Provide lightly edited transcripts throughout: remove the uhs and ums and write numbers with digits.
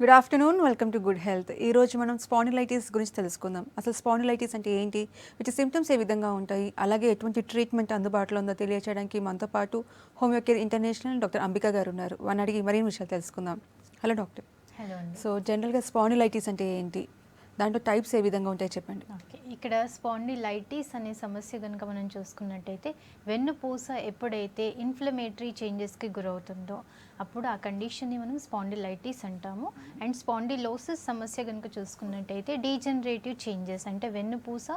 Good afternoon, welcome to good health. ఈరోజు మనం spondylitis గురించి తెలుసుకుందాం. అసలు స్పాండిలైటిస్ అంటే ఏంటి, వీటి సిమ్టమ్స్ ఏ విధంగా ఉంటాయి, అలాగే ఎటువంటి ట్రీట్మెంట్ అందుబాటులో ఉందో తెలియచేయడానికి మనతో పాటు హోమియోకేర్ ఇంటర్నేషనల్ డాక్టర్ అంబిక గారు ఉన్నారు. వారిని అడిగి మరిన్ని విషయాలు తెలుసుకుందాం. Hello doctor. హలో అండి. సో జనరల్గా స్పాండిలైటిస్ అంటే ఏంటి, దాంట్లో టైప్స్ ఏ విధంగా ఉంటాయి చెప్పండి. ఓకే, ఇక్కడ స్పాండిలైటిస్ అనే సమస్య కనుక మనం చూసుకున్నట్టయితే వెన్నుపూస ఎప్పుడైతే ఇన్ఫ్లమేటరీ చేంజెస్కి గురవుతుందో అప్పుడు ఆ కండిషన్ని మనం స్పాండిలైటిస్ అంటాము. అండ్ స్పాండిలోసిస్ సమస్య కనుక చూసుకున్నట్టయితే డీజనరేటివ్ చేంజెస్ అంటే వెన్నుపూస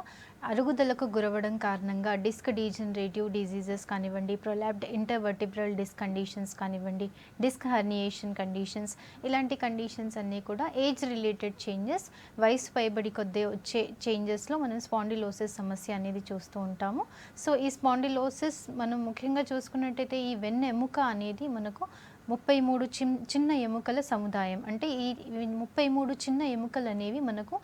అరుగుదలకు గురవడం కారణంగా డిస్క్ డీజనరేటివ్ డిజీజెస్ కానివ్వండి, ప్రొలాప్డ్ ఇంటర్వర్టిబ్రల్ డిస్క్ కండిషన్స్ కానివ్వండి, డిస్క్ హర్నియేషన్ కండిషన్స్, ఇలాంటి కండిషన్స్ అన్నీ కూడా ఏజ్ రిలేటెడ్ చేంజెస్, వయసు పైబడి కొద్ది వచ్చే చేంజెస్లో మనం స్పాండిలోసిస్ సమస్య అనేది చూస్తూ ఉంటాము. సో ఈ స్పాండిలోసిస్ మనం ముఖ్యంగా చూసుకున్నట్టయితే ఈ వెన్నెముక అనేది మనకు 33 చిన్న ఎముకల సముదాయం. అంటే ఈ 33 చిన్న ఎముకలు అనేవి మనకు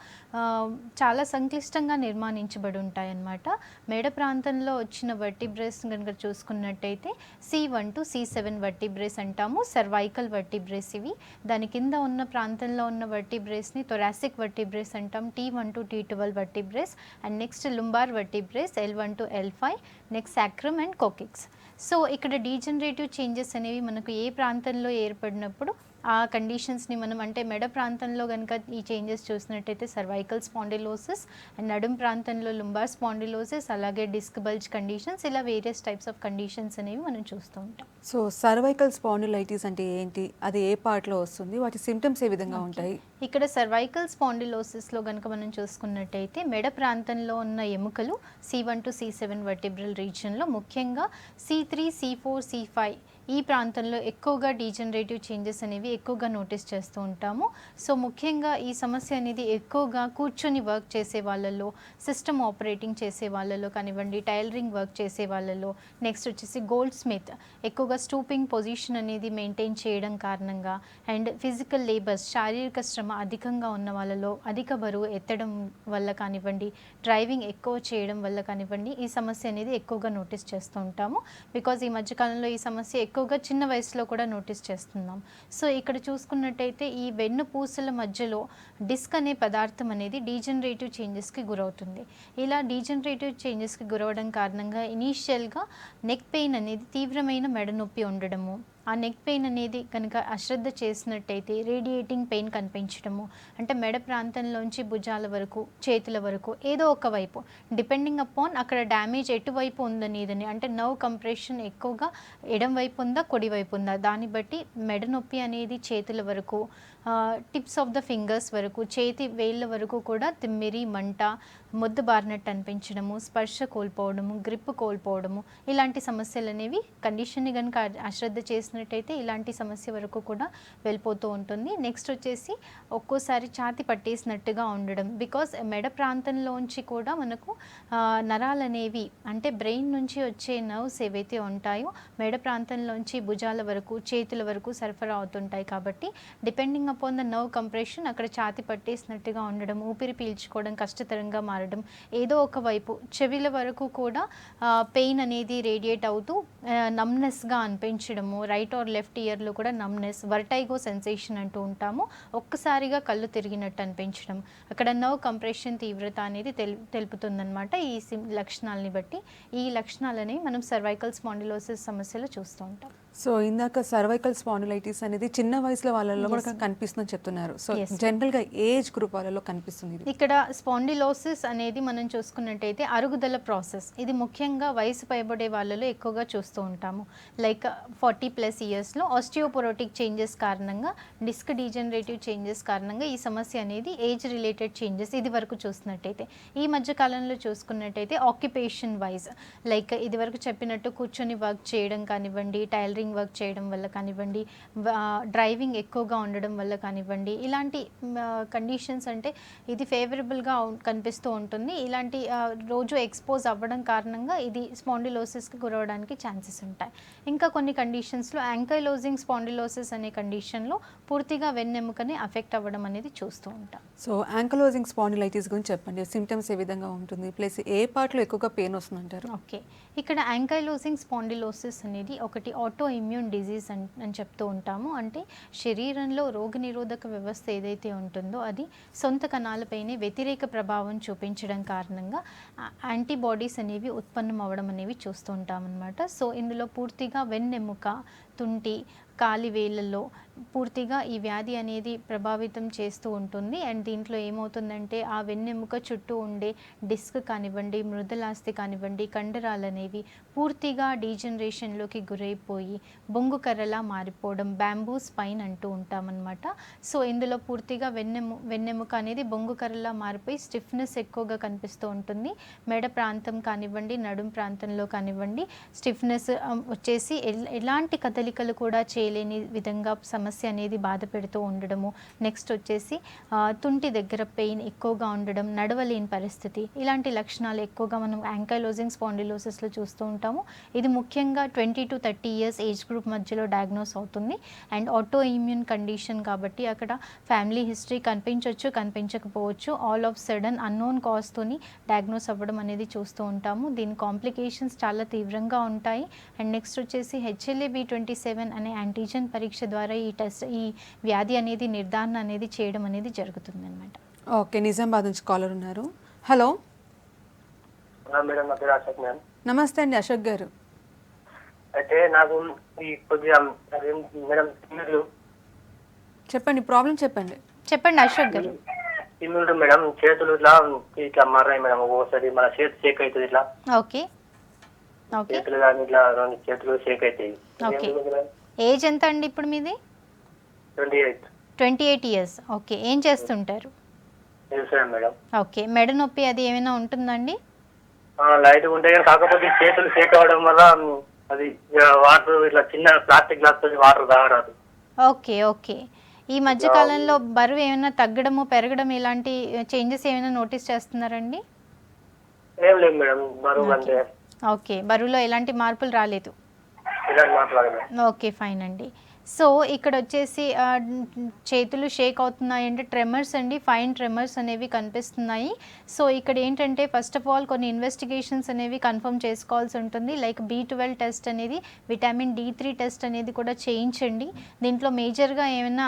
చాలా సంక్లిష్టంగా నిర్మాణించబడి ఉంటాయన్నమాట. మెడ ప్రాంతంలో వచ్చిన వర్టిబ్రేస్ కనుక చూసుకున్నట్టయితే C1 to C7 వర్టిబ్రేస్ అంటాము, సర్వైకల్ వర్టిబ్రేస్ ఇవి. దాని కింద ఉన్న ప్రాంతంలో ఉన్న వర్టిబ్రేస్ని థొరాసిక్ వర్టిబ్రేస్ అంటాం, T1 to T12 vertebrae. And next lumbar vertebrae L1 to L5, next sacrum and coccyx. So ఇక్కడ డీజనరేటివ్ చేంజెస్ అనేవి మనకు ఏ ప్రాంతంలో ఏర్పడినప్పుడు ఆ కండిషన్స్ని మనం అంటే మెడ ప్రాంతంలో కనుక ఈ చేంజెస్ చూసినట్టయితే సర్వైకల్ స్పాండిలోసిస్, అండ్ నడుం ప్రాంతంలో లుంబార్ స్పాండిలోసిస్, అలాగే డిస్క్ బల్జ్ కండిషన్స్, ఇలా వేరియస్ టైప్స్ ఆఫ్ కండిషన్స్ అనేవి మనం చూస్తూ ఉంటాం. సో సర్వైకల్ స్పాండిలైటిస్ అంటే ఏంటి, అది ఏ పార్ట్లో వస్తుంది, వాటి సిమ్టమ్స్ ఏ విధంగా ఉంటాయి? ఇక్కడ సర్వైకల్ స్పాండిలోసిస్లో కనుక మనం చూసుకున్నట్టయితే మెడ ప్రాంతంలో ఉన్న ఎముకలు C1 to C7 వర్టిబ్రల్ రీజియన్లో ముఖ్యంగా C3, C4, C5 ఈ ప్రాంతంలో ఎక్కువగా డీజనరేటివ్ చేంజెస్ అనేవి ఎక్కువగా నోటీస్ చేస్తూ ఉంటాము. సో ముఖ్యంగా ఈ సమస్య అనేది ఎక్కువగా కూర్చొని వర్క్ చేసే వాళ్ళలో, సిస్టమ్ ఆపరేటింగ్ చేసే వాళ్ళలో కానివ్వండి, టైలరింగ్ వర్క్ చేసే వాళ్ళలో, నెక్స్ట్ వచ్చేసి గోల్డ్ స్మిత్ ఎక్కువగా స్టూపింగ్ పొజిషన్ అనేది మెయింటైన్ చేయడం కారణంగా, అండ్ ఫిజికల్ లేబర్స్ శారీరక శ్రమ అధికంగా ఉన్న వాళ్ళలో, అధిక బరువు ఎత్తడం వల్ల కానివ్వండి, డ్రైవింగ్ ఎక్కువ చేయడం వల్ల కానివ్వండి, ఈ సమస్య అనేది ఎక్కువగా నోటీస్ చేస్తూ ఉంటాము. బికాజ్ ఈ మధ్యకాలంలో ఈ సమస్య ఎక్కువగా చిన్న వయసులో కూడా నోటీస్ చేస్తున్నాం. సో ఇక్కడ చూసుకున్నట్టయితే ఈ వెన్నుపూసల మధ్యలో డిస్క్ అనే పదార్థం అనేది డీజనరేటివ్ చేంజెస్కి గురవుతుంది. ఇలా డీజనరేటివ్ చేంజెస్కి గురవడం కారణంగా ఇనీషియల్గా నెక్ పెయిన్ అనేది తీవ్రమైన మెడ నొప్పి ఉండడము, ఆ నెక్ పెయిన్ అనేది కనుక అశ్రద్ధ చేసినట్టయితే రేడియేటింగ్ పెయిన్ కనిపించడము, అంటే మెడ ప్రాంతంలోంచి భుజాల వరకు, చేతుల వరకు ఏదో ఒక వైపు డిపెండింగ్ అపాన్ అక్కడ డ్యామేజ్ ఎటువైపు ఉందనేదని, అంటే నర్వ్ కంప్రెషన్ ఎక్కువగా ఎడం వైపు ఉందా కుడి వైపు ఉందా దాన్ని బట్టి మెడ నొప్పి అనేది చేతుల వరకు, టిప్స్ ఆఫ్ ద ఫింగర్స్ వరకు, చేతి వేళ్ళ వరకు కూడా తిమ్మిరి, మంట, మొద్దు బారినట్టు అనిపించడము, స్పర్శ కోల్పోవడము, గ్రిప్ కోల్పోవడము, ఇలాంటి సమస్యలు అనేవి కండిషన్ని కనుక అశ్రద్ధ చేసినట్టయితే ఇలాంటి సమస్య వరకు కూడా వెళ్ళిపోతూ ఉంటుంది. నెక్స్ట్ వచ్చేసి ఒక్కోసారి ఛాతి పట్టేసినట్టుగా ఉండడం, బికాస్ మెడ ప్రాంతంలోంచి కూడా మనకు నరాలు అనేవి అంటే బ్రెయిన్ నుంచి వచ్చే నర్వ్స్ ఏవైతే ఉంటాయో మెడ ప్రాంతంలోంచి భుజాల వరకు, చేతుల వరకు సరఫరా అవుతుంటాయి. కాబట్టి depending upon the nerve compression అక్కడ ఛాతి పట్టేసినట్టుగా ఉండడం, ఊపిరి పీల్చుకోవడం కష్టతరంగా మారడం, ఏదో ఒక వైపు చెవిల వరకు కూడా పెయిన్ అనేది రేడియేట్ అవుతూ నమ్నెస్గా అనిపించడము, రైట్ ఆర్ లెఫ్ట్ ఇయర్లో కూడా నమ్నెస్, వర్టైగో సెన్సేషన్ అంటూ ఉంటాము, ఒక్కసారిగా కళ్ళు తిరిగినట్టు అనిపించడం, అక్కడ నర్వ్ కంప్రెషన్ తీవ్రత అనేది తెలుపుతుందన్నమాట. ఈ లక్షణాలని బట్టి ఈ లక్షణాలని మనం సర్వైకల్ స్పాండిలోసిస్ సమస్యలో చూస్తూ ఉంటాం. సో ఇందాక సర్వైకల్ స్పాండిలైటిస్ అనేది చిన్న వయసులో వాళ్ళలో కూడా కనిపిస్తుందని చెప్తున్నారు. సో జనరల్గా ఏజ్ గ్రూప్ వాళ్ళలో కనిపిస్తుంది. ఇక్కడ స్పాండిలోసిస్ అనేది మనం చూసుకున్నట్టయితే అరుగుదల ప్రాసెస్, ఇది ముఖ్యంగా వయసు పైబడే వాళ్ళలో ఎక్కువగా చూస్తూ ఉంటాము. లైక్ 40+ ఇయర్స్లో ఆస్టియోపోరోటిక్ చేంజెస్ కారణంగా, డిస్క్ డీజనరేటివ్ చేంజెస్ కారణంగా ఈ సమస్య అనేది ఏజ్ రిలేటెడ్ చేంజెస్ ఇది వరకు చూసినట్టయితే. ఈ మధ్య కాలంలో చూసుకున్నట్టయితే ఆక్యుపేషన్ వైజ్, లైక్ ఇది వరకు చెప్పినట్టు కూర్చొని వర్క్ చేయడం కానివ్వండి, టైలరింగ్ వర్క్ చేయడం వల్ల కానివ్వండి, డ్రైవింగ్ ఎక్కువగా ఉండడం వల్ల కానివ్వండి, ఇలాంటి కండిషన్స్ అంటే ఇది ఫేవరబుల్గా కనిపిస్తూ ఉంటుంది. ఇలాంటి రోజు ఎక్స్పోజ్ అవ్వడం కారణంగా ఇది స్పాండిలోసిస్కి గురవడానికి ఛాన్సెస్ ఉంటాయి. ఇంకా కొన్ని కండిషన్స్లో యాంకైలోజింగ్ స్పాండిలోసిస్ అనే కండిషన్లో పూర్తిగా వెన్నెముకని అఫెక్ట్ అవ్వడం అనేది చూస్తూ ఉంటాం. సో యాంకైలోజింగ్ స్పాండిలైటిస్ గురించి చెప్పండి, సిమ్టమ్స్ ఏ విధంగా ఉంటుంది, ప్లస్ ఏ పార్ట్లో ఎక్కువగా పెయిన్ వస్తుందంటారు? ఓకే, ఇక్కడ యాంకైలోజింగ్ స్పాండిలోసిస్ అనేది ఒకటి ఆటో ఇమ్యూన్ డిజీజ్ అని చెప్తూ ఉంటాము. అంటే శరీరంలో రోగనిరోధక వ్యవస్థ ఏదైతే ఉంటుందో అది సొంత కణాలపైనే వ్యతిరేక ప్రభావం చూపించడం కారణంగా యాంటీబాడీస్ అనేవి ఉత్పన్నం అవ్వడం అనేవి చూస్తూ ఉంటాం అన్నమాట. సో ఇందులో పూర్తిగా వెన్నెముక, తుంటి, కాలి వేళ్ళల్లో పూర్తిగా ఈ వ్యాధి అనేది ప్రభావితం చేస్తూ ఉంటుంది. అండ్ దీంట్లో ఏమవుతుందంటే ఆ వెన్నెముక చుట్టూ ఉండే డిస్క్ కానివ్వండి, మృదులాస్థి కానివ్వండి, కండరాలు అనేవి పూర్తిగా డీజనరేషన్లోకి గురైపోయి బొంగు కర్రలా మారిపోవడం, బ్యాంబూ స్పైన్ అంటూ ఉంటామన్నమాట. సో ఇందులో పూర్తిగా వెన్నెముక అనేది బొంగు కర్రలా మారిపోయి స్టిఫ్నెస్ ఎక్కువగా కనిపిస్తూ ఉంటుంది. మెడ ప్రాంతం కానివ్వండి, నడుం ప్రాంతంలో కానివ్వండి స్టిఫ్నెస్ వచ్చేసి ఎలాంటి కదలికలు కూడా చేయలేని విధంగా సమస్య అనేది బాధ పెడుతూ ఉండడము. నెక్స్ట్ వచ్చేసి తుంటి దగ్గర పెయిన్ ఎక్కువగా ఉండడం, నడవలేని పరిస్థితి, ఇలాంటి లక్షణాలు ఎక్కువగా మనం యాంకైలోజింగ్ స్పాండిలోసిస్లో చూస్తూ ఉంటాము. ఇది ముఖ్యంగా 20 to 30 ఇయర్స్ ఏజ్ గ్రూప్ మధ్యలో డయాగ్నోస్ అవుతుంది. అండ్ ఆటో ఇమ్యూన్ కండిషన్ కాబట్టి అక్కడ ఫ్యామిలీ హిస్టరీ కనిపించవచ్చు, కనిపించకపోవచ్చు. ఆల్ ఆఫ్ సడన్ అన్నోన్ కాజ్తోని డయాగ్నోస్ అవ్వడం అనేది చూస్తూ ఉంటాము. దీని కాంప్లికేషన్స్ చాలా తీవ్రంగా ఉంటాయి. అండ్ నెక్స్ట్ వచ్చేసి HLA-B27 అనే యాంటీజెన్ పరీక్ష ద్వారా ఈ వ్యాధి అనేది నిర్ధారణ అనేది చేయడం అనేది జరుగుతుంది అనమాట. ఓకే, నిజామాబాద్ నుంచి కాలర్ ఉన్నారు. హలో మేడం, నా పేరు అశోక్ మ్యామ్. నమస్తే అండి అశోక్ గారు. అయితే నాకు ఈ కొద్దిగా మేడం తిమ్మిర్లు చెప్పండి. చెప్పండి అశోక్ గారు. తిమ్మిర్లు మేడం, చేతులు ఇట్లా మర్రాయి మేడం. ఒక్కోసారి మన చేతి షేక్ అవుతుంది, ఇట్లా ఓకే ఓకే చేతులు కానీ ఇట్లా రెండు చేతులు షేక్ అవుతాయి. ఓకే. ఏజ్ ఎంత అండి ఇప్పుడు మీది? 28. 28 ఇయర్స్. ఓకే, ఏం చేస్తుంటారు? మేడం ఓకే, మెడ నొప్పి అది ఏమైనా ఉంటుందండి? లైట్ ఉంటాయి కానీ కాకపోతే చేతులు షేక్ అవడం వల్ల అది వాటర్ ఇట్లా చిన్న ప్లాస్టిక్ గ్లాస్ వాటర్ తాగరాదు. Okay okay. ఈ మధ్య కాలంలో బరువు ఏమైనా తగ్గడము, పెరగడం ఇలాంటి చేంజెస్ ఏమైనా నోటీస్ చేస్తున్నారండి? ఏం లేదు మేడం, బరువు అంటే ఓకే, బరువులో ఎలాంటి మార్పులు రాలేదు. ఇలాంటి మాట్లాడదు. ఓకే, ఫైన్ అండి. సో ఇక్కడ వచ్చేసి చేతులు షేక్ అవుతున్నాయి అంటే ట్రెమర్స్ అండి, ఫైన్ ట్రెమర్స్ అనేవి కనిపిస్తున్నాయి. సో ఇక్కడ ఏంటంటే ఫస్ట్ ఆఫ్ ఆల్ కొన్ని ఇన్వెస్టిగేషన్స్ అనేవి కన్ఫర్మ్ చేసుకోవాల్సి ఉంటుంది. లైక్ B12 టెస్ట్ అనేది, విటమిన్ D3 టెస్ట్ అనేది కూడా చేయించండి. దీంట్లో మేజర్గా ఏమైనా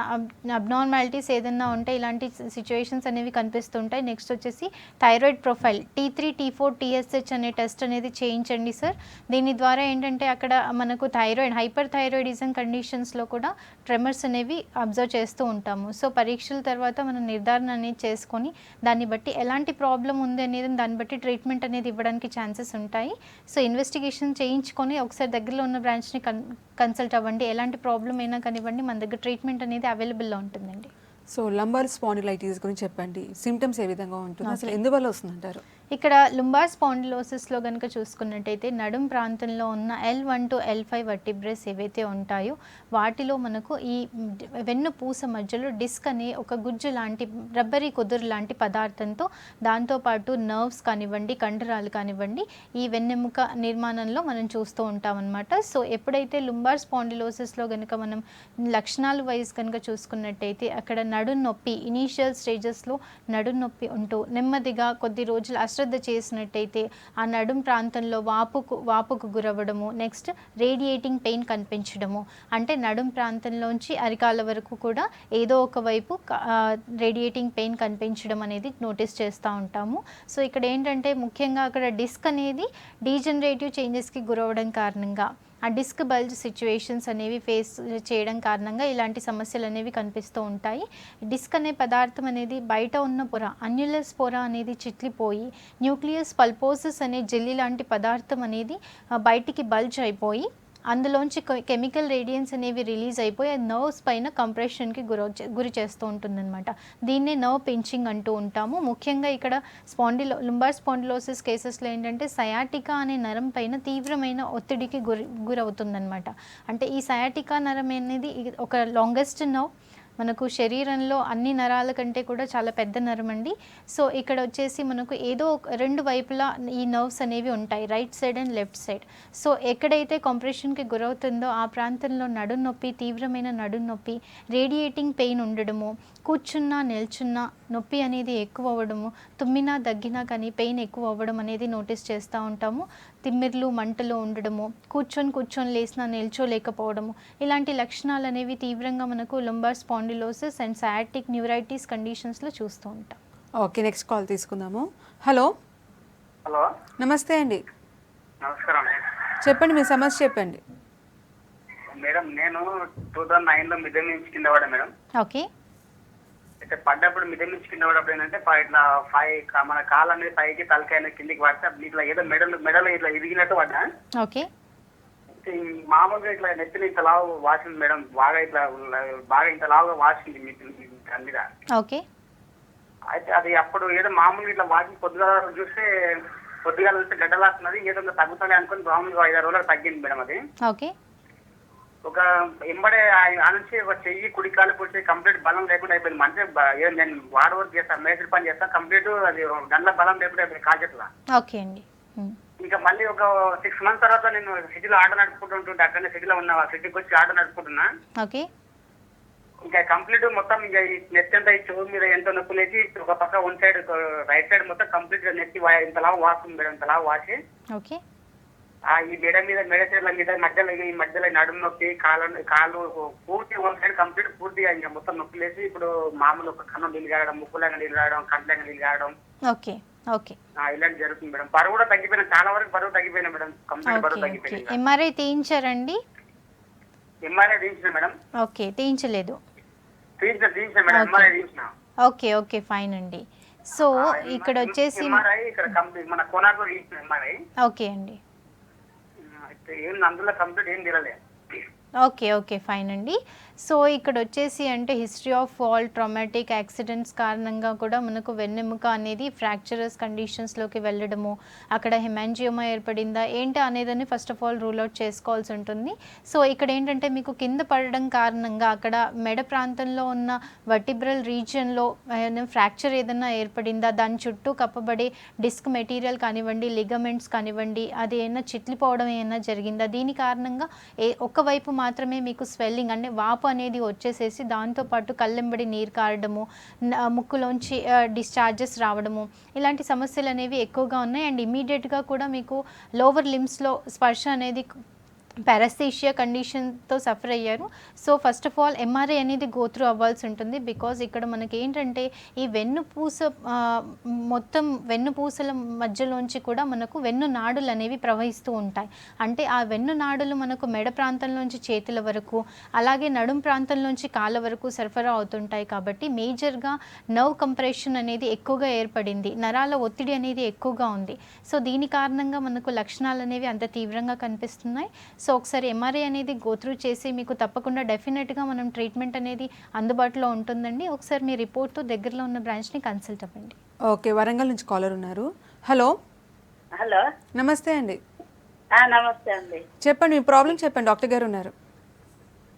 అబ్నార్మాలిటీస్ ఏదైనా ఉంటే ఇలాంటి సిచ్యువేషన్స్ అనేవి కనిపిస్తుంటాయి. నెక్స్ట్ వచ్చేసి thyroid profile T3, T4, TSH అనే టెస్ట్ అనేది చేయించండి సార్. దీని ద్వారా ఏంటంటే అక్కడ మనకు థైరాయిడ్, హైపర్ థైరాయిడిజం కండిషన్స్లో కూడా ట్రెమర్స్ అనేవి అబ్జర్వ్ చేస్తూ ఉంటాము. సో పరీక్షల తర్వాత మనం నిర్ధారణ అనేది చేసుకొని దాన్ని బట్టి ఎలాంటి ప్రాబ్లం ఉంది అనేది దాన్ని బట్టి ట్రీట్మెంట్ అనేది ఇవ్వడానికి ఛాన్సెస్ ఉంటాయి. సో ఇన్వెస్టిగేషన్ చేయించుకొని ఒకసారి దగ్గరలో ఉన్న బ్రాంచ్ని కన్సల్ట్ అవ్వండి. ఎలాంటి ప్రాబ్లం అయినా కానివ్వండి, మన దగ్గర ట్రీట్మెంట్ అనేది అవైలబుల్లో ఉంటుందండి. సో లంబార్ స్పాండిలైటిస్ గురించి చెప్పండి. సిమ్టమ్స్ ఏ విధంగా ఉంటుంది, అసలు ఎందువల్ల వస్తుందంటారు? ఇక్కడ లుంబార్ స్పాండిలోసిస్లో కనుక చూసుకున్నట్టయితే నడుం ప్రాంతంలో ఉన్న L1 to L5 వర్టిబ్రేస్ ఏవైతే ఉంటాయో వాటిలో మనకు ఈ వెన్ను పూస మధ్యలో డిస్క్ అనే ఒక గుజ్జు లాంటి రబ్బరీ కుదురు లాంటి పదార్థంతో దాంతోపాటు నర్వ్స్ కానివ్వండి, కండరాలు కానివ్వండి ఈ వెన్నెముక నిర్మాణంలో మనం చూస్తూ ఉంటాం అన్నమాట. సో ఎప్పుడైతే లుంబార్ స్పాండిలోసిస్లో కనుక మనం లక్షణాలు వైజ్ కనుక చూసుకున్నట్టయితే అక్కడ నడుం నొప్పి, ఇనీషియల్ స్టేజెస్లో నడుం నొప్పి ఉంటూ నెమ్మదిగా కొద్ది రోజులు అశ్రద్ధ చేసినట్టయితే ఆ నడుం ప్రాంతంలో వాపుకు గురవ్వడము, నెక్స్ట్ రేడియేటింగ్ పెయిన్ కనిపించడము, అంటే నడుం ప్రాంతంలోంచి అరికాల వరకు కూడా ఏదో ఒక వైపు రేడియేటింగ్ పెయిన్ కనిపించడం అనేది నోటీస్ చేస్తూ ఉంటాము. సో ఇక్కడ ఏంటంటే ముఖ్యంగా అక్కడ డిస్క్ అనేది డీజనరేటివ్ చేంజెస్కి గురవడం కారణంగా ఆ డిస్క్ బల్జ్ సిచ్యువేషన్స్ అనేవి ఫేస్ చేయడం కారణంగా ఇలాంటి సమస్యలు అనేవి కనిపిస్తూ ఉంటాయి. డిస్క్ అనే పదార్థం అనేది బయట ఉన్న పొర, అన్యులస్ పొర అనేది చిట్లిపోయి న్యూక్లియస్ పల్పోసిస్ అనే జెల్లీ లాంటి పదార్థం అనేది బయటికి బల్జ్ అయిపోయి అందులోంచి కెమికల్ రేడియన్స్ అనేవి రిలీజ్ అయిపోయి అది నర్వ్స్ పైన కంప్రెషన్కి గురి చేస్తూ ఉంటుందన్నమాట. దీన్నే నర్వ్ పించింగ్ అంటూ ఉంటాము. ముఖ్యంగా ఇక్కడ లుంబార్ స్పాండిలోసిస్ కేసెస్లో ఏంటంటే సయాటికా అనే నరం పైన తీవ్రమైన ఒత్తిడికి గురవుతుందన్నమాట. అంటే ఈ సయాటికా నరం అనేది ఒక లాంగెస్ట్ నర్వ్, మనకు శరీరంలో అన్ని నరాల కంటే కూడా చాలా పెద్ద నరం అండి. సో ఇక్కడ వచ్చేసి మనకు ఏదో రెండు వైపులా ఈ నర్వ్స్ అనేవి ఉంటాయి, right side and left side. So ఎక్కడైతే కంప్రెషన్కి గురవుతుందో ఆ ప్రాంతంలో నడుం నొప్పి, తీవ్రమైన నడుం నొప్పి, రేడియేటింగ్ పెయిన్ ఉండడము, కూర్చున్నా నిల్చున్నా నొప్పి అనేది ఎక్కువ అవ్వడము, తుమ్మినా దగ్గినా కానీ పెయిన్ ఎక్కువ అవ్వడం అనేది నోటీస్ చేస్తూ ఉంటాము. తిమ్మిర్లు మంటలు ఉండడము, కూర్చొని లేసినా నిల్చోలేకపోవడము, ఇలాంటి లక్షణాలు అనేవి తీవ్రంగా మనకు lumbar spondylosis and sciatic neuritis కండిషన్స్లో చూస్తూ ఉంటాం. ఓకే, నెక్స్ట్ కాల్ తీసుకుందాము. హలో హలో, నమస్తే అండి, నమస్కారం చెప్పండి మీ సమస్య చెప్పండి. మేడం. నేను 2009లో మిద్దె నుంచి కింద పడ్డా మేడం. ఓకే అయితే పడ్డప్పుడు మిద్దె నుంచి కింద పడ్డప్పుడు ఏంటంటే ఇట్లా మన కాలు అనేది పైకి తలకాయ కిందికి పడితే ఇట్లా ఏదో మెడలు ఇట్లా ఇరిగినట్టు పడ్డా. ఓకే మామూలుగా ఇట్లా నెత్తిని ఇంత లావు వాసింది మేడం, బాగా ఇంత లావుగా వాసింది మీద. ఓకే అయితే అది అప్పుడు ఏదో మామూలుగా ఇట్లా వాసి పొద్దుగా చూస్తే గడ్డలాస్తున్నది, ఏదో తగ్గుతుంది అనుకుని మామూలుగా 5-6 రోజులకు తగ్గింది మేడం అది. ఓకే ఒక ఎంబడే ఆ నుంచి ఒక చెయ్యి కుడి కాలు పొడిచి కంప్లీట్ బలం లేకుండా అయిపోయింది. మంచిగా నేను వాడు వర్క్ చేస్తాను, మేస్త్రి పని చేస్తాను, కంప్లీట్ అది గంటల బలం లేకుండా అయిపోయింది కాలు చేతుల. ఓకే అండి. ఇంకా మళ్ళీ ఒక 6 months తర్వాత నేను సిటీలో ఆటో నడుపుకుంటుంటే అక్కడనే సిటీలో ఉన్న సిటీకి వచ్చి ఆటో నడుపుకుంటున్నా. ఓకే ఇంకా కంప్లీట్ మొత్తం ఇంకా ఈ నెత్తి అంతా ఈ చెవు మీద ఎంతో నొప్పి లేచి ఒక పక్క వన్ సైడ్ రైట్ సైడ్ మొత్తం కంప్లీట్ గా నెత్తి ఇంతలా వాస్తుంది మేడం, ఇంతలా వాసి ఓకే ఈ మెడ సైడ్ల మీద మధ్యలో నడుము నొప్పి, కాలు పూర్తి వన్ సైడ్ కంప్లీట్ పూర్తిగా ఇంకా మొత్తం నొప్పి లేచి ఇప్పుడు మామూలు ఒక కన్నం నీళ్ళు కావడం, ముక్కులాగా నీళ్ళు రావడం, కంట్లాగా నీళ్ళు కావడం, ఓకే ఓకే ఇలాంటి జరుగుతుంది మేడం. బరువు కూడా తగ్గిపోయినా, చాలా వరకు బరువు తగ్గిపోయినా మేడం, కంప్లీట్ బరువు ఓకే తగ్గిపోయింది. ఎంఆర్ఐ తీయించారండి? ఎంఆర్ఐ తీయించిన మేడం. ఓకే తీయించలేదు? తీయించిన మేడం, ఎంఆర్ఐ తీయించిన. ఓకే ఓకే ఫైన్ అండి. సో ఇక్కడ వచ్చేసి ఎంఆర్ఐ ఇక్కడ మన కోనార్లో తీయించిన ఎంఆర్ఐ. ఓకే అండి. ఏం అందులో కంప్లీట్ ఏం తిరగలేదు. ఓకే ఓకే ఫైన్ అండి. సో ఇక్కడ వచ్చేసి అంటే history of fall, traumatic accidents కారణంగా కూడా మనకు వెన్నెముక అనేది ఫ్రాక్చరస్ కండిషన్స్లోకి వెళ్ళడము, అక్కడ హెమాంజియోమా ఏర్పడిందా ఏంటి అనేదని first of all rule out చేసుకోవాల్సి ఉంటుంది. సో ఇక్కడ ఏంటంటే మీకు కింద పడడం కారణంగా అక్కడ మెడ ప్రాంతంలో ఉన్న వర్టిబ్రల్ రీజియన్లో ఫ్రాక్చర్ ఏదైనా ఏర్పడిందా, దాని చుట్టూ కప్పబడే డిస్క్ మెటీరియల్ కానివ్వండి, లిగమెంట్స్ కానివ్వండి, అది ఏమైనా చిట్లిపోవడం ఏమైనా జరిగిందా, దీని కారణంగా ఒకవైపు మాత్రమే మీకు స్వెల్లింగ్ అంటే వాపు అనేది వచ్చేసేసి దాంతోపాటు కళ్ళెంబడి నీరు కారడము, ముక్కులోంచి డిశ్చార్జెస్ రావడము, ఇలాంటి సమస్యలు అనేవి ఎక్కువగా ఉన్నాయి. అండ్ ఇమీడియట్గా కూడా మీకు లోవర్ లిమ్స్లో స్పర్శ అనేది పారాస్థీషియా కండిషన్తో సఫర్ అయ్యారు. So first of all MRI అనేది గోత్రూ అవ్వాల్సి ఉంటుంది. బికాజ్ ఇక్కడ మనకి ఏంటంటే ఈ వెన్నుపూస మొత్తం వెన్నుపూసల మధ్యలోంచి కూడా మనకు వెన్ను నాడులు అనేవి ప్రవహిస్తూ ఉంటాయి. అంటే ఆ వెన్ను నాడులు మనకు మెడ ప్రాంతంలోంచి చేతుల వరకు, అలాగే నడుం ప్రాంతంలోంచి కాళ్ళ వరకు సరఫరా అవుతుంటాయి. కాబట్టి మేజర్గా నర్వ్ కంప్రెషన్ అనేది ఎక్కువగా ఏర్పడింది, నరాల ఒత్తిడి అనేది ఎక్కువగా ఉంది. సో దీని కారణంగా మనకు లక్షణాలు అనేవి అంత తీవ్రంగా కనిపిస్తున్నాయి. సో ఒకసారి ఎంఆర్ఐ అనేది గోత్రూ చేసి మీకు తప్పకుండా డెఫినెట్గా మనం ట్రీట్మెంట్ అనేది అందుబాటులో ఉంటుందండి. ఒకసారి మీ రిపోర్ట్తో దగ్గరలో ఉన్న బ్రాంచ్ని కన్సల్ట్ అవ్వండి. ఓకే, వరంగల్ నుంచి కాలర్ ఉన్నారు. హలో హలో, నమస్తే అండి, నమస్తే అండి. చెప్పండి మీ ప్రాబ్లం చెప్పండి, డాక్టర్ గారు ఉన్నారు.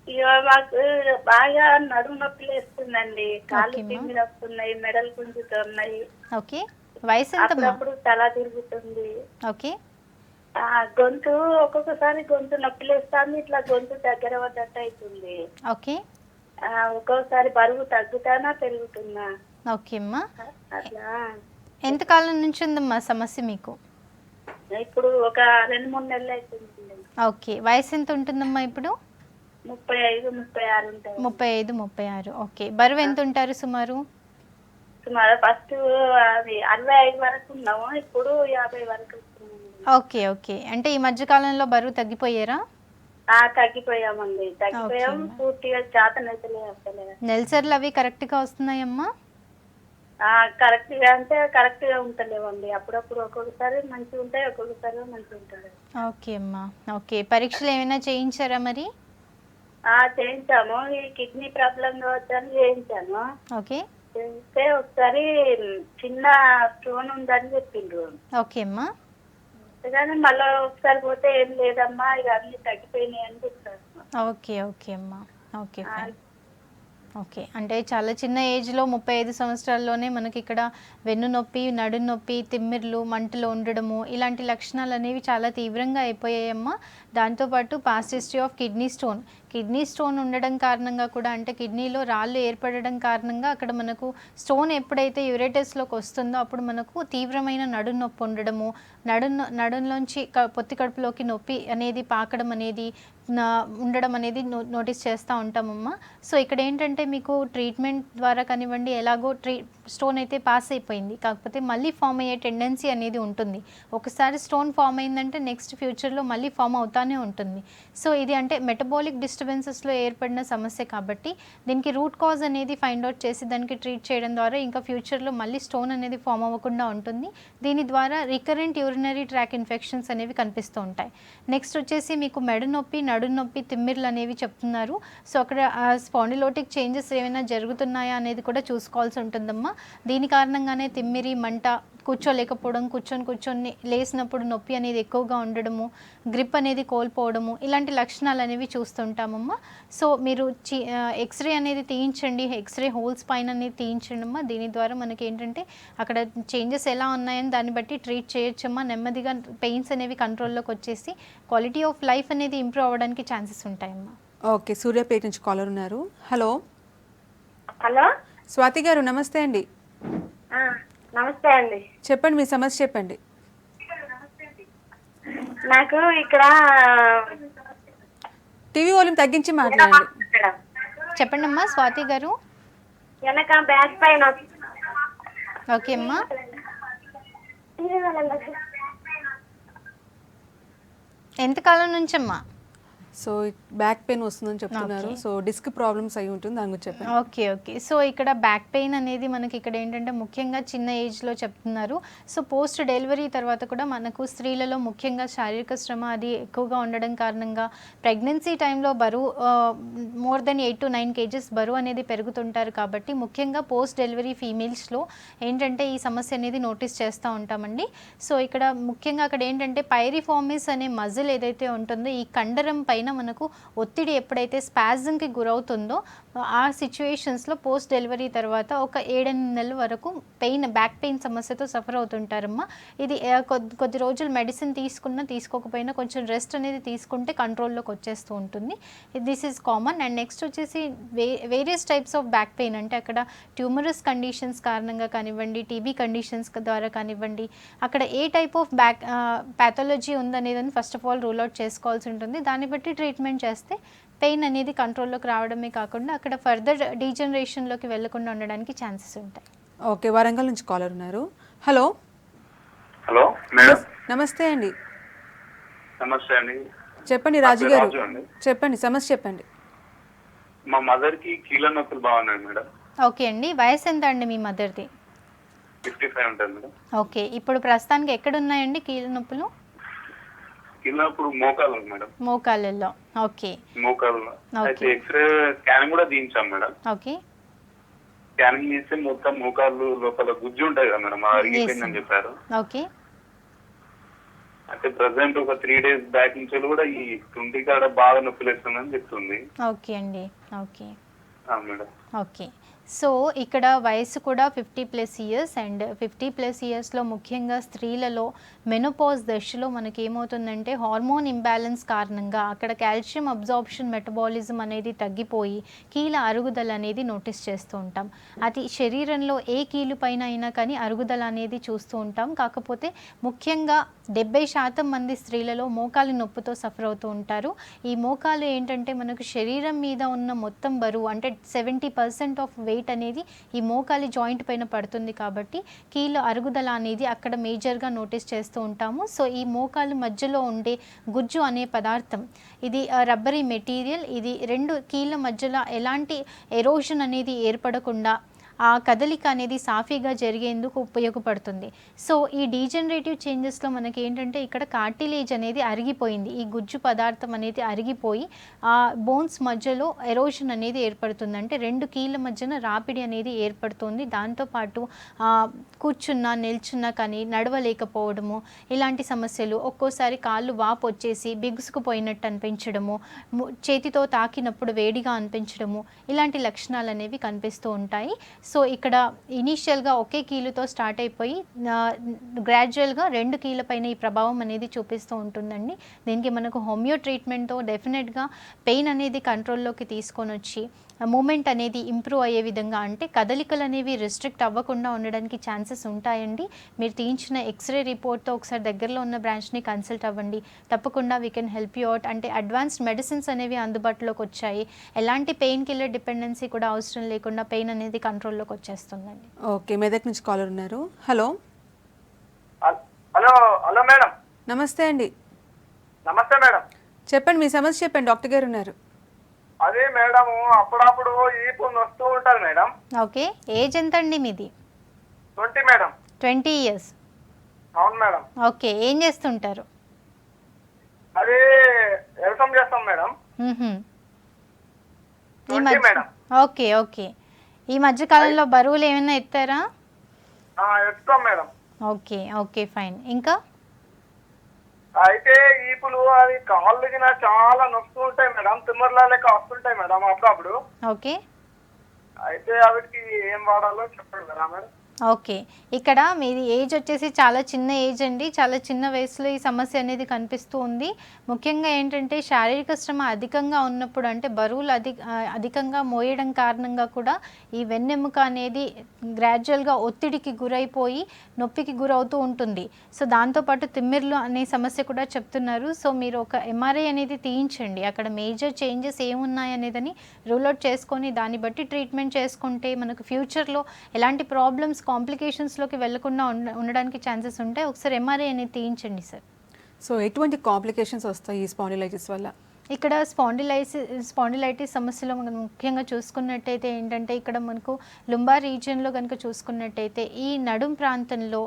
ఇక మాకు బాగా నడుము నొప్పి లేస్తుందండి, కాళ్ళు తిమ్మిరి వస్తున్నాయి, మెడలు గుంజుతున్నాయి. ఓకే, వయసు ఎంత? అప్పుడు తల తిరుగుతుంది. ఓకే, గొంతు ఒక్కొక్కసారి గొంతు నొప్పి లేస్తుంది, ఇట్లా గొంతు దగ్గర పడ్డట్టు అవుతుంది. ఓకే, ఒక్కొక్కసారి బరువు తగ్గుతానా పెరుగుతున్నా. ఓకే అమ్మా, అట్లా ఎంతకాలం నుంచి ఉందమ్మా సమస్య మీకు? ఇప్పుడు ఒక 2-3 నెలలు అవుతుంది. ఓకే, వయసు ఎంత ఉంటుందమ్మా ఇప్పుడు? 35-36 ఉంటాయి. 35-36. ఓకే, బరువు ఎంత ఉంటారు సుమారు? సుమారు ఫస్ట్ అది 65 వరకు ఉన్నాము, ఇప్పుడు 50 వరకు. ఓకే ఓకే, అంటే ఈ మధ్య కాలంలో బరువు తగ్గిపోయారా? తగ్గిపోయామండి, తగ్గిపోయాం. పూర్తిగా చేతనైతలే అసలు. నెలసర్లు అవి కరెక్ట్గా వస్తున్నాయమ్మా? కరెక్ట్ గా అంటే కరెక్ట్ గా ఉంటలేవండి, అప్పుడప్పుడు ఒక్కొక్కసారి మంచిగా ఉంటాయి, ఒక్కొక్కసారి మంచిగా ఉంటాయి. ఓకే అమ్మా, ఓకే. పరీక్షలు ఏమైనా చేయించారా మరి? చేయించాము, ఈ కిడ్నీ ప్రాబ్లం వచ్చని చేయించాను. ఓకే, చేస్తే ఒకసారి చిన్న స్టోన్ ఉందని చెప్పిండ్రు. ఓకే అమ్మా, కానీ మళ్ళీ ఒకసారి పోతే ఏం లేదమ్మా, ఇక అన్ని తగ్గిపోయినాయి అని చెప్తారు. ఓకే ఓకే అమ్మా, ఓకే ఫైన్. ఓకే, అంటే చాలా చిన్న ఏజ్లో 35 సంవత్సరాల్లోనే మనకి ఇక్కడ వెన్ను నొప్పి, నడు నొప్పి, తిమ్మిర్లు, మంటలు ఉండడము, ఇలాంటి లక్షణాలు అనేవి చాలా తీవ్రంగా అయిపోయాయమ్మా. దాంతోపాటు past history of kidney stone kidney stone ఉండడం కారణంగా కూడా, అంటే కిడ్నీలో రాళ్ళు ఏర్పడడం కారణంగా అక్కడ మనకు స్టోన్ ఎప్పుడైతే యురేటస్లోకి వస్తుందో అప్పుడు మనకు తీవ్రమైన నడుము నొప్పి ఉండడము, నడుంలోంచి పొత్తి కడుపులోకి నొప్పి అనేది పాకడం అనేది ఉండడం అనేది నోటీస్ చేస్తూ ఉంటామమ్మా. సో ఇక్కడ ఏంటంటే మీకు ట్రీట్మెంట్ ద్వారా కానివ్వండి, ఎలాగో స్టోన్ అయితే పాస్ అయిపోయింది, కాకపోతే మళ్ళీ ఫామ్ అయ్యే టెండెన్సీ అనేది ఉంటుంది. ఒకసారి స్టోన్ ఫామ్ అయిందంటే నెక్స్ట్ ఫ్యూచర్లో మళ్ళీ ఫామ్ అవుతానే ఉంటుంది. సో ఇది అంటే మెటబాలిక్ డిస్టర్బెన్సెస్లో ఏర్పడిన సమస్య కాబట్టి దీనికి రూట్ కాజ్ అనేది ఫైండ్ అవుట్ చేసి దానికి ట్రీట్ చేయడం ద్వారా ఇంకా ఫ్యూచర్లో మళ్ళీ స్టోన్ అనేది ఫామ్ అవ్వకుండా ఉంటుంది. దీని ద్వారా రికరెంట్ యూరినరీ ట్రాక్ ఇన్ఫెక్షన్స్ అనేవి కనిపిస్తూ ఉంటాయి. నెక్స్ట్ వచ్చేసి మీకు మెడ నొప్పి, నడుము నొప్పి, తిమ్మిర్లు అనేవి చెప్తున్నారు. సో అక్కడ స్పాండిలోటిక్ చేంజెస్ ఏమైనా జరుగుతున్నాయా అనేది కూడా చూసుకోవాల్సి ఉంటుందమ్మా. దీని కారణంగానే తిమ్మిరి, మంట, కూర్చోలేకపోవడం, కూర్చొని లేసినప్పుడు నొప్పి అనేది ఎక్కువగా ఉండడము, గ్రిప్ అనేది కోల్పోవడము, ఇలాంటి లక్షణాలు అనేవి చూస్తుంటామమ్మా. సో మీరు ఎక్స్రే అనేది తీయించండి, ఎక్స్రే హోల్స్ పైన అనేది తీయించండి అమ్మా. దీని ద్వారా మనకి ఏంటంటే అక్కడ చేంజెస్ ఎలా ఉన్నాయని దాన్ని బట్టి ట్రీట్ చేయొచ్చమ్మా. నెమ్మదిగా పెయిన్స్ అనేవి కంట్రోల్లోకి వచ్చేసి క్వాలిటీ ఆఫ్ లైఫ్ అనేది ఇంప్రూవ్ అవ్వడానికి ఛాన్సెస్ ఉంటాయమ్మా. ఓకే, సూర్యాపేట నుంచి కాలర్ ఉన్నారు. హలో హలో, స్వాతి గారు, నమస్తే అండి. నమస్తే అండి. చెప్పండి, మీ సమస్య చెప్పండి. నాకు ఇక్కడ టీవీ వాల్యూమ్ తగ్గించి మాట్లాడండి. చెప్పండి అమ్మా స్వాతి గారు. వెనక బ్యాక్ పైన. ఓకే అమ్మా. ఎంతకాలం నుంచమ్మా? సో బ్యాక్ పెయిన్ వస్తుందని చెప్తున్నారు. సో డిస్క్ ప్రాబ్లమ్స్ అయి ఉంటుంది, దాని గురించి చెప్పండి. ఓకే. సో ఇక్కడ బ్యాక్ పెయిన్ అనేది మనకి ఇక్కడ ఏంటంటే ముఖ్యంగా చిన్న ఏజ్లో చెప్తున్నారు. సో పోస్ట్ డెలివరీ తర్వాత కూడా మనకు స్త్రీలలో ముఖ్యంగా శారీరక శ్రమ అది ఎక్కువగా ఉండడం కారణంగా ప్రెగ్నెన్సీ టైంలో బరువు మోర్ దెన్ 8 to 9 kgs బరువు అనేది పెరుగుతుంటారు. కాబట్టి ముఖ్యంగా పోస్ట్ డెలివరీ ఫీమేల్స్లో ఏంటంటే ఈ సమస్య అనేది నోటీస్ చేస్తూ ఉంటామండి. సో ఇక్కడ ముఖ్యంగా అక్కడ ఏంటంటే పైరిఫార్మిస్ అనే మజిల్ ఏదైతే ఉంటుందో ఈ కండరం పైన మనకు ఒత్తిడి ఎప్పుడైతే స్పాజంకి గురవుతుందో ఆ సిచ్యువేషన్స్లో పోస్ట్ డెలివరీ తర్వాత ఒక 7-8 నెలల వరకు బ్యాక్ పెయిన్ సమస్యతో సఫర్ అవుతుంటారమ్మా. ఇది కొద్ది రోజులు మెడిసిన్ తీసుకోకపోయినా కొంచెం రెస్ట్ అనేది తీసుకుంటే కంట్రోల్లోకి వచ్చేస్తూ ఉంటుంది. This is common. And next వచ్చేసి various types of back pain, అంటే అక్కడ ట్యూమరస్ కండిషన్స్ కారణంగా కానివ్వండి, టీబీ కండిషన్స్ ద్వారా కానివ్వండి, అక్కడ ఏ టైప్ ఆఫ్ ప్యాథాలజీ ఉందనేదని first of all rule out చేసుకోవాల్సి ఉంటుంది. దాన్ని బట్టి ట్రీట్మెంట్ చేస్తే పెయిన్ అనేది కంట్రోల్లోకి రావడమే కాకుండా అక్కడ ఫర్దర్ డీజనరేషన్లోకి వెళ్లకుండా ఉండడానికి ఛాన్సెస్ ఉంటాయి. ఓకే, వరంగల్ నుంచి కాలర్ ఉన్నారు. Hello madam. నమస్తే అండి. నమస్తే అండి. చెప్పండి రాజు గారు, చెప్పండి సమస్య చెప్పండి. మా మదర్ కి కీళ్ళ నొప్పులు బాగున్నాయి మేడం. ఓకే అండి. వయసు ఎంత అండి మీ మదర్ది? 55 ఉంటుంది మేడం. ఓకే. ఇప్పుడు ప్రస్తుతానికి ఎక్కడ ఉన్నాయండి కీళ్ళ నొప్పులు? కీళ్ళప్పుడు మోకాలు మేడం. మోకాళ్ళల్లో. ఓకే. మోకాలు అయితే ఎక్స్రే స్కానింగ్ కూడా తీయించాం మేడం. ఓకే. స్కానింగ్ చేస్తే మొత్తం మోకాళ్ళు లోపల గుజ్జు ఉంటాయి కదా మేడం, అరిగిపోయిందని చెప్పారు. ఓకే. అంటే ప్రెసెంట్ ఒక 3 days బ్యాక్ నుంచి కూడా ఈ తుంటి కాడ బాగా నొప్పి లేస్తుందని చెప్తుంది. ఓకే అండి. Okay madam. ఓకే. సో ఇక్కడ వయసు కూడా 50+ years అండ్ 50+ yearsలో ముఖ్యంగా స్త్రీలలో మెనోపాజ్ దశలో మనకి ఏమవుతుందంటే హార్మోన్ ఇంబ్యాలెన్స్ కారణంగా అక్కడ కాల్షియం అబ్జార్ప్షన్ మెటబాలిజం అనేది తగ్గిపోయి కీళ్ళ అరుగుదల అనేది నోటీస్ చేస్తూ ఉంటాం. అది శరీరంలో ఏ కీలు పైన అయినా కానీ అరుగుదల అనేది చూస్తూ ఉంటాం. కాకపోతే ముఖ్యంగా 70% మంది స్త్రీలలో మోకాలి నొప్పితో సఫర్ అవుతూ ఉంటారు. ఈ మోకాలు ఏంటంటే మనకు శరీరం మీద ఉన్న మొత్తం బరువు అంటే 70% ఆఫ్ వెయిట్ అనేది ఈ మోకాలి జాయింట్ పైన పడుతుంది. కాబట్టి కీళ్ళ అరుగుదల అనేది అక్కడ మేజర్గా నోటీస్ చేస్తూ ఉంటాము. సో ఈ మోకాలు మధ్యలో ఉండే గుజ్జు అనే పదార్థం ఇది రబ్బరీ మెటీరియల్. ఇది 2 కీళ్ళ మధ్యలో ఎలాంటి ఎరోషన్ అనేది ఏర్పడకుండా ఆ కదలిక అనేది సాఫీగా జరిగేందుకు ఉపయోగపడుతుంది. సో ఈ డీజనరేటివ్ చేంజెస్లో మనకి ఏంటంటే ఇక్కడ కార్టిలేజ్ అనేది అరిగిపోయింది. ఈ గుజ్జు పదార్థం అనేది అరిగిపోయి ఆ బోన్స్ మధ్యలో ఎరోషన్ అనేది ఏర్పడుతుంది. అంటే 2 కీళ్ళ మధ్యన రాపిడి అనేది ఏర్పడుతుంది. దాంతోపాటు కూర్చున్నా నిల్చున్నా కానీ నడవలేకపోవడము, ఇలాంటి సమస్యలు, ఒక్కోసారి కాళ్ళు వాపు వచ్చేసి బిగుసుకుపోయినట్టు అనిపించడము, చేతితో తాకినప్పుడు వేడిగా అనిపించడము, ఇలాంటి లక్షణాలు అనేవి కనిపిస్తూ ఉంటాయి. సో ఇక్కడ ఇనీషియల్గా ఒకే కీలుతో స్టార్ట్ అయిపోయి గ్రాడ్యువల్గా 2 కీళ్ళ పైన ఈ ప్రభావం అనేది చూపిస్తూ ఉంటుందండి. దీనికి మనకు హోమియో ట్రీట్మెంట్తో డెఫినెట్గా పెయిన్ అనేది కంట్రోల్లోకి తీసుకొని వచ్చి మూమెంట్ అనేది ఇంప్రూవ్ అయ్యే విధంగా, అంటే కదలికలు అనేవి రిస్ట్రిక్ట్ అవ్వకుండా ఉండడానికి ఛాన్సెస్ ఉంటాయండి. మీరు తీయించిన ఎక్స్రే రిపోర్ట్తో ఒకసారి దగ్గరలో ఉన్న బ్రాంచ్ని కన్సల్ట్ అవ్వండి. తప్పకుండా we can help you out. అంటే అడ్వాన్స్డ్ మెడిసిన్స్ అనేవి అందుబాటులోకి వచ్చాయి. ఎలాంటి పెయిన్ కిల్లర్ డిపెండెన్సీ కూడా అవసరం లేకుండా పెయిన్ అనేది కంట్రోల్లోకి వచ్చేస్తుందండి. ఓకే, మెదక్ నుంచి కాలర్ ఉన్నారు. Hello hello hello madam. నమస్తే అండి. నమస్తే మేడం. చెప్పండి, మీ సమస్య చెప్పండి, డాక్టర్ గారు ఉన్నారు. అదే మేడం, అప్పుడప్పుడు ఈపు వస్తూ ఉంటారు మేడం. ఓకే, ఏజ్ ఎంత అండి మీది? 20 మేడం. 20 years. అవును మేడం. ఓకే, ఏం చేస్తుంటారు? అదే వ్యవసాయం చేస్తాం మేడం. ఈ మధ్య మేడం. ఓకే ఓకే, ఈ మధ్య కాలంలో బరువులు ఏమైనా ఎత్తారా? ఎత్తుతాం మేడం. Okay okay fine. ఇంకా అయితే ఈపులు అది కాళ్ళు గిన చాలా నొస్తూ ఉంటాయి మేడం, తిమ్మర్లా లెక్క వస్తుంటాయి మేడం అప్పుడప్పుడు. ఓకే, అయితే అవిటికి ఏం వాడాలో చెప్పండి కదా మేడం. ఓకే, ఇక్కడ మీది ఏజ్ వచ్చేసి చాలా చిన్న ఏజ్ అండి. చాలా చిన్న వయసులో ఈ సమస్య అనేది కనిపిస్తూ ఉంది. ముఖ్యంగా ఏంటంటే శారీరక శ్రమ అధికంగా ఉన్నప్పుడు, అంటే బరువులు అధికంగా మోయడం కారణంగా కూడా ఈ వెన్నెముక అనేది గ్రాడ్యువల్గా ఒత్తిడికి గురైపోయి నొప్పికి గురవుతూ ఉంటుంది. సో దాంతోపాటు తిమ్మిర్లు అనే సమస్య కూడా చెప్తున్నారు. సో మీరు ఒక ఎంఆర్ఐ అనేది తీయించండి. అక్కడ మేజర్ చేంజెస్ ఏమున్నాయనేదని రూల్ అవుట్ చేసుకొని దాన్ని బట్టి ట్రీట్మెంట్ చేసుకుంటే మనకు ఫ్యూచర్లో ఎలాంటి ప్రాబ్లమ్స్ కాంప్లికేషన్స్లోకి వెళ్లకుండా ఉండడానికి ఛాన్సెస్ ఉంటాయి. ఒకసారి ఎంఆర్ఐ అనేది తీయించండి సార్. సో ఎటువంటి కాంప్లికేషన్స్ వస్తాయి ఈ స్పాండిలైటిస్ వల్ల? ఇక్కడ స్పాండిలైటిస్ సమస్యలో మనం ముఖ్యంగా చూసుకున్నట్టయితే ఏంటంటే, ఇక్కడ మనకు లుంబార్ రీజియన్లో కనుక చూసుకున్నట్టయితే ఈ నడుం ప్రాంతంలో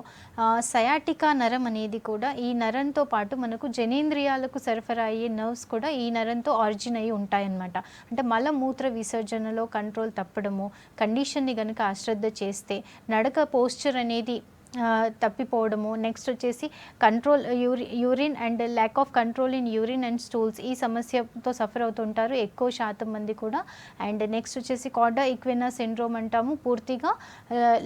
సయాటికా నరం అనేది కూడా, ఈ నరంతో పాటు మనకు జనేంద్రియాలకు సరఫరా అయ్యే నర్వ్స్ కూడా ఈ నరంతో ఆరిజిన్ అయ్యి ఉంటాయన్నమాట. అంటే మలమూత్ర విసర్జనలో కంట్రోల్ తప్పడము, కండిషన్ని కనుక అశ్రద్ధ చేస్తే నడక పోస్చర్ అనేది తప్పిపోవడము, నెక్స్ట్ వచ్చేసి control urine and lack of control in urine and stools, ఈ సమస్యతో సఫర్ అవుతుంటారు ఎక్కువ శాతం మంది కూడా. అండ్ నెక్స్ట్ వచ్చేసి కార్డా ఈక్వెనా సిండ్రోమ్ అంటాము. పూర్తిగా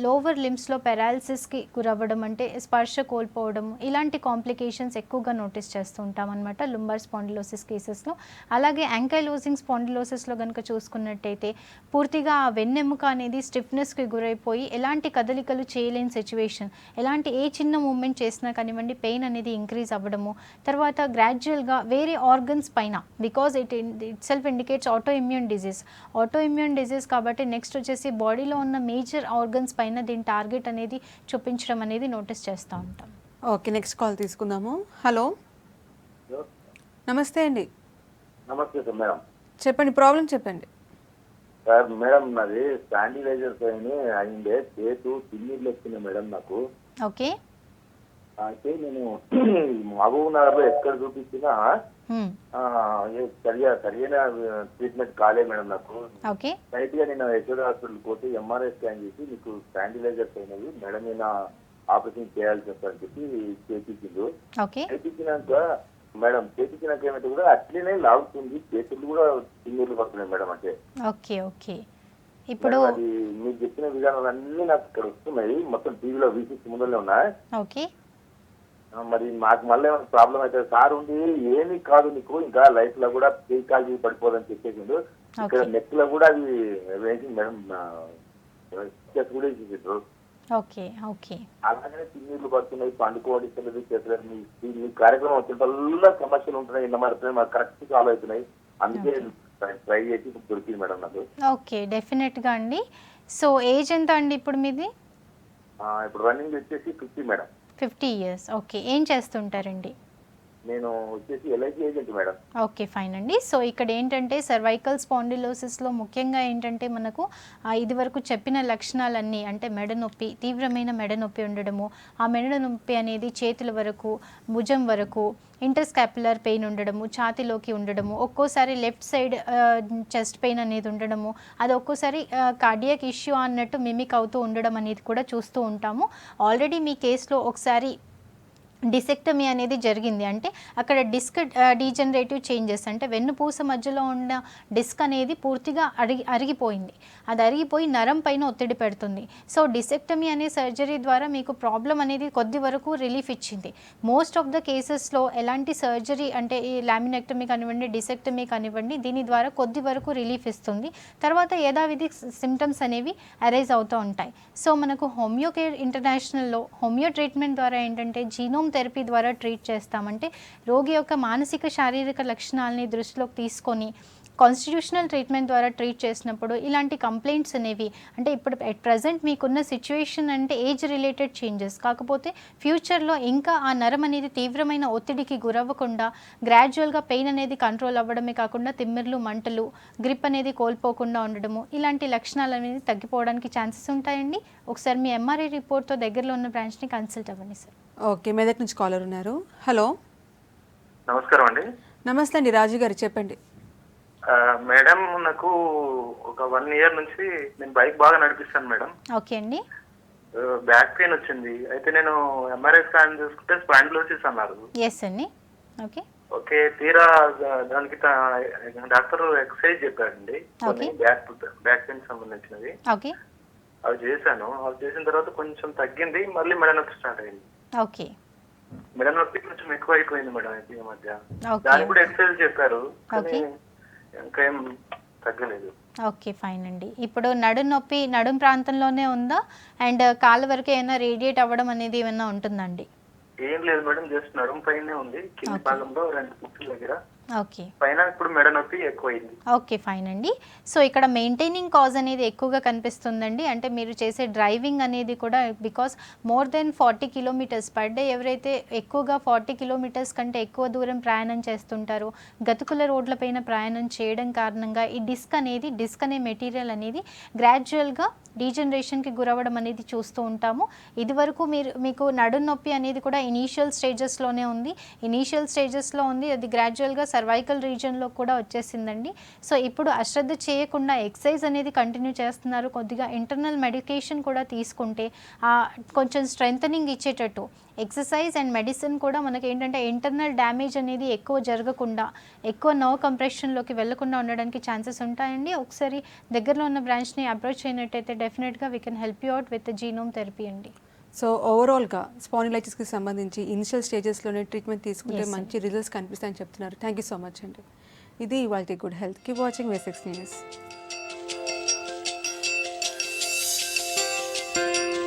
లోవర్ లిమ్స్లో పెరాలసిస్కి గురవ్వడం, అంటే స్పర్శ కోల్పోవడం, ఇలాంటి కాంప్లికేషన్స్ ఎక్కువగా నోటీస్ చేస్తూ ఉంటాం అనమాట లుంబార్ స్పాండిలోసిస్ కేసెస్లో. అలాగే యాంకైలోజింగ్ స్పాండిలోసిస్లో కనుక చూసుకున్నట్టయితే పూర్తిగా ఆ వెన్నెముక అనేది స్టిఫ్నెస్కి గురైపోయి ఎలాంటి కదలికలు చేయలేని సిచ్యువేషన్, ఎలాంటి ఏ చిన్న మూమెంట్ చేసినా కానివ్వండి పెయిన్ అనేది ఇంక్రీజ్ అవ్వడము. తర్వాత గ్రాడ్యువల్గా వేరే ఆర్గన్స్ పైన, because it self indicates auto immune disease కాబట్టి నెక్స్ట్ వచ్చేసి బాడీలో ఉన్న మేజర్ ఆర్గన్స్ పైన దీని టార్గెట్ అనేది చూపించడం అనేది నోటీస్ చేస్తూ ఉంటాం. ఓకే, నెక్స్ట్ కాల్ తీసుకుందాము. హలో నమస్తే అండి. నమస్తే సార్. మేడం చెప్పండి, ప్రాబ్లం చెప్పండి. సార్ మేడం నాది స్పాండిలైజర్స్ అయిందే, చేతు తిమ్మిర్లు వస్తున్నాయి మేడం నాకు. ఓకే, అయితే నేను మహబూబ్ నగర్ లో ఎక్కడ చూపించినా సరైన ట్రీట్మెంట్ కాలే మేడం నాకు. ఓకే, రైట్ గా నేను యశోద హాస్పిటల్ పోతే ఎంఆర్ఐ స్కాన్ చేసి మీకు స్పాండిలైజర్స్ అయినవి మేడం మీద ఆపరేషన్ చేయాల్సి వస్తుందని చెప్పి చేపించిండు. ఓకే, చేపించినాక మేడం చేపించినాక ఏమంటే కూడా అట్లనే లాగుతుంది, చేతులు కూడా తిమ్మిర్లు పడుతున్నాయి మేడం. అంటే ఓకే ఓకే, ఇప్పుడు అది మీరు చెప్పిన విధానాలు అన్ని నాకు ఇక్కడ వస్తున్నాయి, మొత్తం టీవీలో వీసీ ముందులో ఉన్నాయి. ఓకే, మరి మాకు మళ్ళీ ఏమైనా ప్రాబ్లం అయితే సార్ ఉండి ఏమీ కాదు నీకు ఇంకా లైఫ్ లో కూడా కాలు పడిపోదని చెప్పేసిండు. ఇక్కడ నెక్ లో కూడా అది వేసింది మేడం, కూడా ఇచ్చేసిండ్రు. ఓకే ఓకే, అలాగే తిన్నీళ్ళు పడుతున్నాయి, పండుకోవడం చేస్తారు. మీ కార్యక్రమం వచ్చిన సమస్యలు ఉంటున్నాయి, ఇలా మరి కరెక్ట్ సాల్వ్ అవుతున్నాయి. అందుకే ట్రై చేసి దొరికింది మేడం నాకు. ఓకే, డెఫినెట్గా అండి. సో ఏజ్ ఎంత అండి ఇప్పుడు మీది? ఇప్పుడు రన్నింగ్ వచ్చేసి 50 మేడం. 50 years. ఓకే, ఏం చేస్తుంటారండి? నేను వచ్చేసి LIC agent madam. Okay fine అండి. సో ఇక్కడ ఏంటంటే సర్వైకల్ స్పాండిలోసిస్లో ముఖ్యంగా ఏంటంటే మనకు ఇది వరకు చెప్పిన లక్షణాలన్నీ, అంటే మెడ నొప్పి, తీవ్రమైన మెడ నొప్పి ఉండడము, ఆ మెడ నొప్పి అనేది చేతుల వరకు, భుజం వరకు, ఇంటర్స్కాపులర్ పెయిన్ ఉండడము, ఛాతీలోకి ఉండడము, ఒక్కోసారి లెఫ్ట్ సైడ్ చెస్ట్ పెయిన్ అనేది ఉండడము, అది ఒక్కోసారి కార్డియాక్ ఇష్యూ అన్నట్టు మిమిక్ అవుతూ ఉండడం అనేది కూడా చూస్తూ ఉంటాము. ఆల్రెడీ మీ కేసులో ఒకసారి డిసెక్టమీ అనేది జరిగింది. అంటే అక్కడ డిస్క్ డీజనరేటివ్ చేంజెస్, అంటే వెన్నుపూస మధ్యలో ఉన్న డిస్క్ అనేది పూర్తిగా అరిగిపోయింది. అది అరిగిపోయి నరం పైన ఒత్తిడి పెడుతుంది. సో డిసెక్టమీ అనే సర్జరీ ద్వారా మీకు ప్రాబ్లం అనేది కొద్ది వరకు రిలీఫ్ ఇచ్చింది. మోస్ట్ ఆఫ్ ద కేసెస్లో ఎలాంటి సర్జరీ అంటే ఈ లామినెక్టమీ కానివ్వండి, డిసెక్టమీ కానివ్వండి, దీని ద్వారా కొద్ది వరకు రిలీఫ్ ఇస్తుంది. తర్వాత యథావిధి సిమ్టమ్స్ అనేవి అరైజ్ అవుతూ ఉంటాయి. సో మనకు హోమియో కేర్ ఇంటర్నేషనల్లో హోమియో ట్రీట్మెంట్ ద్వారా ఏంటంటే జీనోమ్ థెరపీ ద్వారా ట్రీట్ చేస్తామంటే రోగి యొక్క మానసిక శారీరక లక్షణాలని దృష్టిలోకి తీసుకొని కాన్స్టిట్యూషనల్ ట్రీట్మెంట్ ద్వారా ట్రీట్ చేసినప్పుడు ఇలాంటి కంప్లైంట్స్ అనేవి, అంటే ఇప్పుడు అట్ ప్రజెంట్ మీకున్న సిచ్యువేషన్ అంటే ఏజ్ రిలేటెడ్ చేంజెస్, కాకపోతే ఫ్యూచర్లో ఇంకా ఆ నరం అనేది తీవ్రమైన ఒత్తిడికి గురవ్వకుండా గ్రాడ్యువల్గా పెయిన్ అనేది కంట్రోల్ అవ్వడమే కాకుండా తిమ్మిర్లు, మంటలు, గ్రిప్ అనేది కోల్పోకుండా ఉండడము, ఇలాంటి లక్షణాలు అనేది తగ్గిపోవడానికి ఛాన్సెస్ ఉంటాయండి. ఒకసారి మీ ఎంఆర్ఐ రిపోర్ట్తో దగ్గరలో ఉన్న బ్రాంచ్ని కన్సల్ట్ అవ్వండి సార్. ఓకే, మెదక్ నుంచి కాలర్ ఉన్నారు. హలో, నమస్కారం అండి. నమస్తే అండి, రాజు గారు చెప్పండి. మేడం, నాకు ఒక 1 ఇయర్ నుంచి నేను బైక్ బాగా నడిపిస్తాను మేడం. ఓకే అండి. బ్యాక్ పెయిన్ వచ్చింది. అయితే నేను ఎంఆర్ఐ స్కాన్ చూసుకుంటే స్పాండిలోసిస్ అన్నారు. ఎస్ అండి. ఓకే ఓకే, తీరా దానికి డాక్టర్ ఎక్సర్సైజ్ చెప్పారండి కొన్ని బ్యాక్ పెయిన్ సంబంధించినవి. ఓకే. అవి చేశాను. అవి చేసిన తర్వాత కొంచెం తగ్గింది, మళ్ళీ మెడ నొప్పి స్టార్ట్ అయింది. ఓకే. మెడ నొప్పి కొంచెం ఎక్కువ అయిపోయింది మేడం ఈ మధ్య. దానికి కూడా ఎక్సర్సైజ్ చెప్పారు, కానీ ఇంకా ఏం తగ్గలేదు. ఓకే, ఫైన్ అండి. ఇప్పుడు నడుం ప్రాంతంలోనే ఉందా అండ్ కాళ్ళ వరకు ఏమైనా రేడియేట్ అవ్వడం అనేది ఏమైనా ఉంటుందండి? ఏం లేదు మేడం, జస్ట్ నడుం పైనే ఉంది, కింద భాగంలో 2 కుర్చీల దగ్గర. ఓకే. పైన ఇప్పుడు మెడ నొప్పి ఎక్కువైంది. ఓకే, ఫైన్ అండి. సో ఇక్కడ మెయింటైనింగ్ కాజ్ అనేది ఎక్కువగా కనిపిస్తుందండి. అంటే మీరు చేసే డ్రైవింగ్ అనేది కూడా because more than 40 kilometres per day, ఎవరైతే ఎక్కువగా 40 కిలోమీటర్స్ కంటే ఎక్కువ దూరం ప్రయాణం చేస్తుంటారో, గతుకుల రోడ్లపైన ప్రయాణం చేయడం కారణంగా ఈ డిస్క్ అనే మెటీరియల్ అనేది గ్రాడ్యువల్గా డీజనరేషన్కి గురవడం అనేది చూస్తూ ఉంటాము. ఇదివరకు మీకు నడుం నొప్పి అనేది కూడా ఇనీషియల్ స్టేజెస్లో ఉంది. అది గ్రాడ్యువల్గా సర్వైకల్ రీజియన్లో కూడా వచ్చేసిందండి. సో ఇప్పుడు అశ్రద్ధ చేయకుండా ఎక్సర్సైజ్ అనేది కంటిన్యూ చేస్తున్నారు. కొద్దిగా ఇంటర్నల్ మెడికేషన్ కూడా తీసుకుంటే కొంచెం స్ట్రెంథనింగ్ ఇచ్చేటట్టు ఎక్సర్సైజ్ అండ్ మెడిసిన్ కూడా మనకి ఏంటంటే ఇంటర్నల్ డ్యామేజ్ అనేది ఎక్కువ జరగకుండా, ఎక్కువ నర్వ్ కంప్రెషన్లోకి వెళ్లకుండా ఉండడానికి ఛాన్సెస్ ఉంటాయండి. ఒకసారి దగ్గరలో ఉన్న బ్రాంచ్ని అప్రోచ్ అయినట్టయితే డెఫినెట్గా we can help you out with genome therapy అండి. సో ఓవరాల్గా స్పాండిలైటిస్కి సంబంధించి ఇనిషియల్ స్టేజెస్లోనే ట్రీట్మెంట్ తీసుకుంటే మంచి రిజల్ట్స్ కనిపిస్తాయని చెప్తున్నారు. థ్యాంక్ యూ సో మచ్ అండి. ఇది ఇవాల్టి good health. Keep watching V6 news.